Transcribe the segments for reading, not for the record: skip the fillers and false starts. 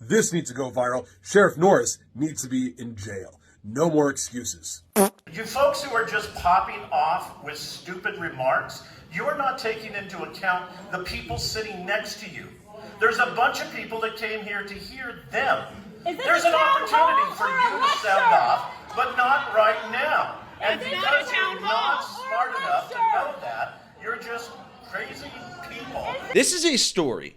This needs to go viral. Sheriff Norris needs to be in jail. No more excuses. You folks who are just popping off with stupid remarks, you are not taking into account the people sitting next to you. There's a bunch of people that came here to hear them. There's an opportunity for you to sound off, but not right now. And because you're not smart enough to know that, you're just crazy people. This is a story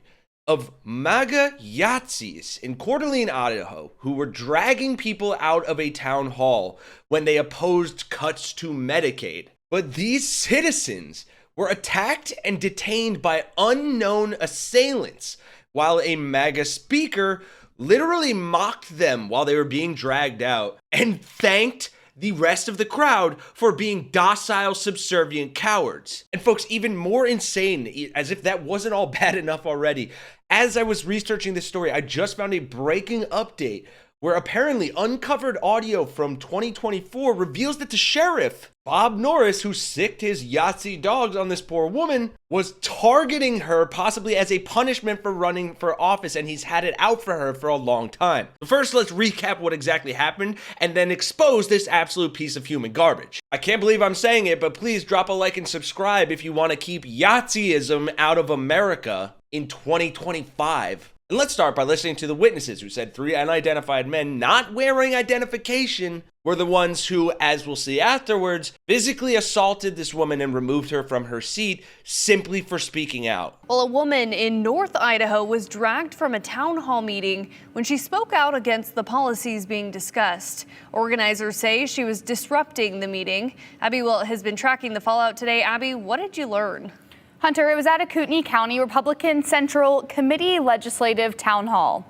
of MAGA Yahtzees in Coeur d'Alene, Idaho, who were dragging people out of a town hall when they opposed cuts to Medicaid. But these citizens were attacked and detained by unknown assailants, while a MAGA speaker literally mocked them while they were being dragged out and thanked the rest of the crowd for being docile, subservient cowards. And folks, even more insane, as if that wasn't all bad enough already, as I was researching this story, I just found a breaking update where apparently uncovered audio from 2024 reveals that the sheriff, Bob Norris, who sicked his Yahtzee dogs on this poor woman, was targeting her possibly as a punishment for running for office, and he's had it out for her for a long time. But first, let's recap what exactly happened and then expose this absolute piece of human garbage. I can't believe I'm saying it, but please drop a like and subscribe if you want to keep Yahtzeeism out of America in 2025. And let's start by listening to the witnesses who said 3 unidentified men not wearing identification were the ones who, as we'll see afterwards, physically assaulted this woman and removed her from her seat simply for speaking out. Well, a woman in North Idaho was dragged from a town hall meeting when she spoke out against the policies being discussed. Organizers say she was disrupting the meeting. Abby Wilt has been tracking the fallout today. Abby, what did you learn? Hunter, it was at a Kootenai County Republican Central Committee Legislative Town Hall.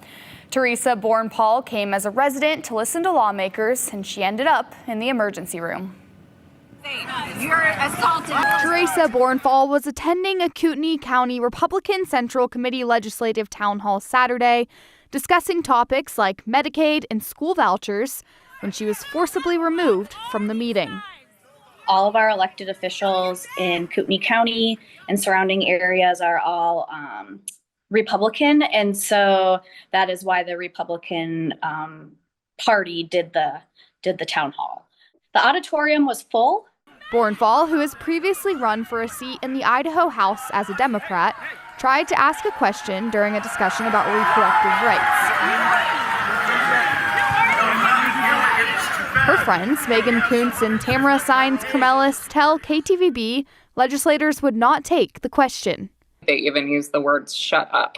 Teresa Bourne-Paul came as a resident to listen to lawmakers, and she ended up in the emergency room. You're assaulted. Teresa Bourne-Paul was attending a Kootenai County Republican Central Committee Legislative Town Hall Saturday, discussing topics like Medicaid and school vouchers, when she was forcibly removed from the meeting. All of our elected officials in Kootenai County and surrounding areas are all Republican, and so that is why the Republican Party did the town hall. The auditorium was full. Bourne-Paul, who has previously run for a seat in the Idaho House as a Democrat, tried to ask a question during a discussion about reproductive rights. Her friends, Megan Kuntz and Tamara Saenz-Kremelis, tell KTVB legislators would not take the question. They even used the words "shut up"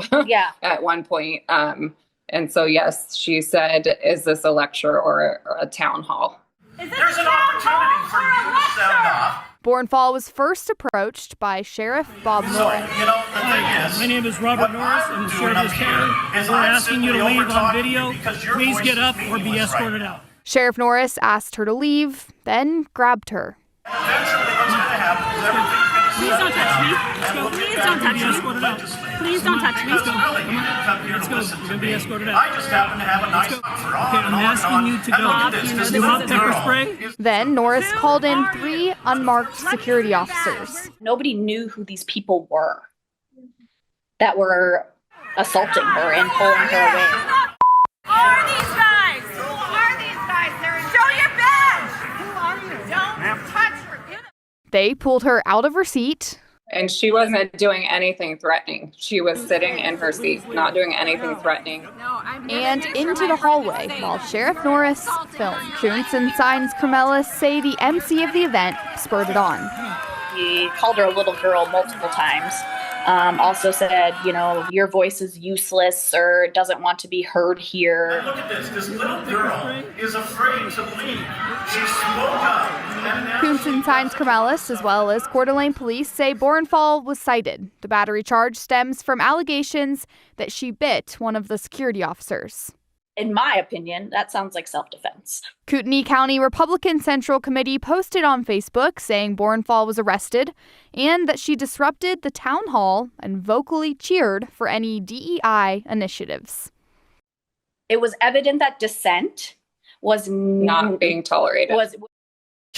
at one point. And so, yes, she said, is this a lecture or a town hall? There's an opportunity for you to sound off. Bourne-Paul was first approached by Sheriff Bob Norris. My name is Robert Norris. I'm the Sheriff of this county. We're asking you to leave on video. Please get up or be escorted out. Sheriff Norris asked her to leave, then grabbed her. Eventually, what's going to happen is everything Please don't touch me. Please don't touch me. Please don't touch me. Let's go. You're going to be escorted out. I just happen to have a nice offer on. Okay, I'm asking you to go. Do you want pepper spray? Then Norris called in 3 unmarked security officers. Nobody knew who these people were that were assaulting her and pulling her away. Who are these guys? Who are these guys? Show your badge. Who are you? Don't touch her. They pulled her out of her seat. And she wasn't doing anything threatening. She was sitting in her seat, not doing anything threatening. And into the hallway while Sheriff Norris filmed. Kuntz and Saenz-Kremelis say the MC of the event spurred on. He called her a little girl multiple times. Also said, your voice is useless or doesn't want to be heard here. Look at this. This little girl is afraid to leave. She spoke up. Kuntz and Saenz-Kremelis, as well as Coeur d'Alene police, say Bourne-Paul was cited. The battery charge stems from allegations that she bit one of the security officers. In my opinion, that sounds like self-defense. Kootenai County Republican Central Committee posted on Facebook saying Bourne-Paul was arrested and that she disrupted the town hall and vocally cheered for any DEI initiatives. It was evident that dissent was not being tolerated.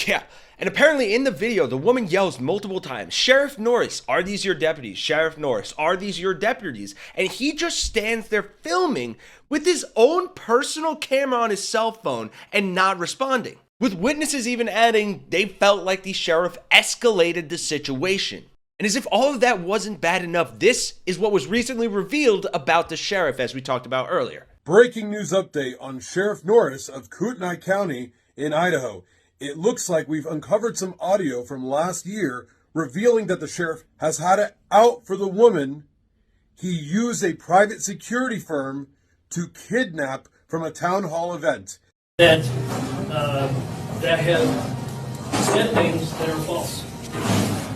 Yeah, and apparently in the video, the woman yells multiple times, "Sheriff Norris, are these your deputies? Sheriff Norris, are these your deputies?" And he just stands there filming with his own personal camera on his cell phone and not responding. With witnesses even adding they felt like the sheriff escalated the situation. And as if all of that wasn't bad enough, this is what was recently revealed about the sheriff, as we talked about earlier. Breaking news update on Sheriff Norris of Kootenai County in Idaho. It looks like we've uncovered some audio from last year revealing that the sheriff has had it out for the woman he used a private security firm to kidnap from a town hall event. That have said things that are false.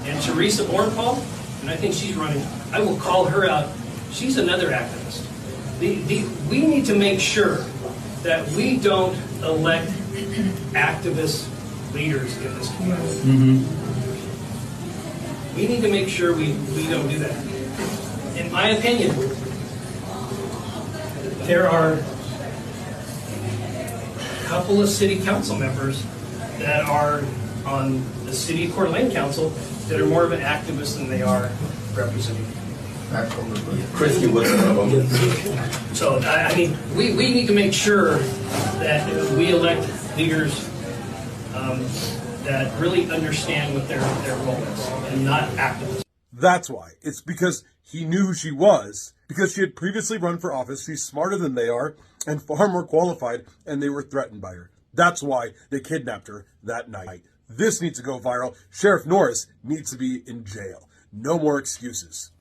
And Teresa Bornfall, and I think she's running, I will call her out. She's another activist. We need to make sure that we don't elect activist leaders in this community. We need to make sure we don't do that. In my opinion, there are a couple of city council members that are on the city of Coeur d'Alene council that are more of an activist than they are representing. Christy was one of them. So, I mean, we need to make sure that we elect leaders that really understand what their role is and not activists. That's why. It's because he knew who she was, because she had previously run for office. She's smarter than they are and far more qualified, and they were threatened by her. That's why they kidnapped her that night. This needs to go viral. Sheriff Norris needs to be in jail. No more excuses.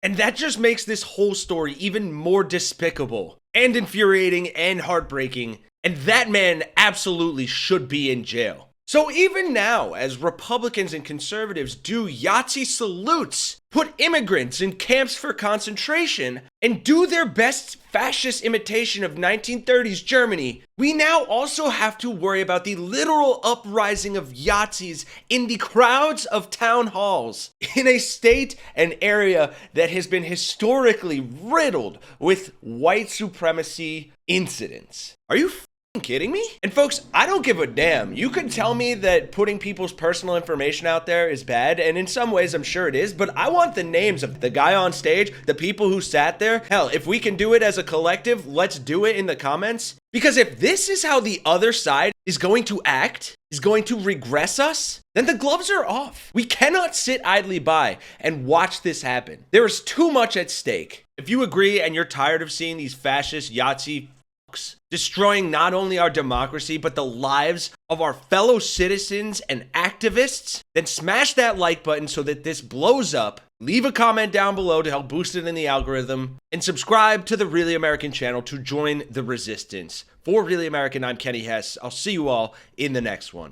And that just makes this whole story even more despicable and infuriating and heartbreaking. And that man absolutely should be in jail. So even now, as Republicans and conservatives do Yahtzee salutes, put immigrants in camps for concentration, and do their best fascist imitation of 1930s Germany, we now also have to worry about the literal uprising of Yahtzees in the crowds of town halls, in a state and area that has been historically riddled with white supremacy incidents. Are you kidding me? And folks, I don't give a damn. You could tell me that putting people's personal information out there is bad, and in some ways I'm sure it is, but I want the names of the guy on stage, the people who sat there. Hell, if we can do it as a collective, let's do it in the comments. Because if this is how the other side is going to act, is going to regress us, then the gloves are off. We cannot sit idly by and watch this happen. There is too much at stake. If you agree and you're tired of seeing these fascist Yahtzee destroying not only our democracy, but the lives of our fellow citizens and activists, then smash that like button so that this blows up. Leave a comment down below to help boost it in the algorithm, and subscribe to the Really American channel to join the resistance. For Really American, I'm Kenny Hesse. I'll see you all in the next one.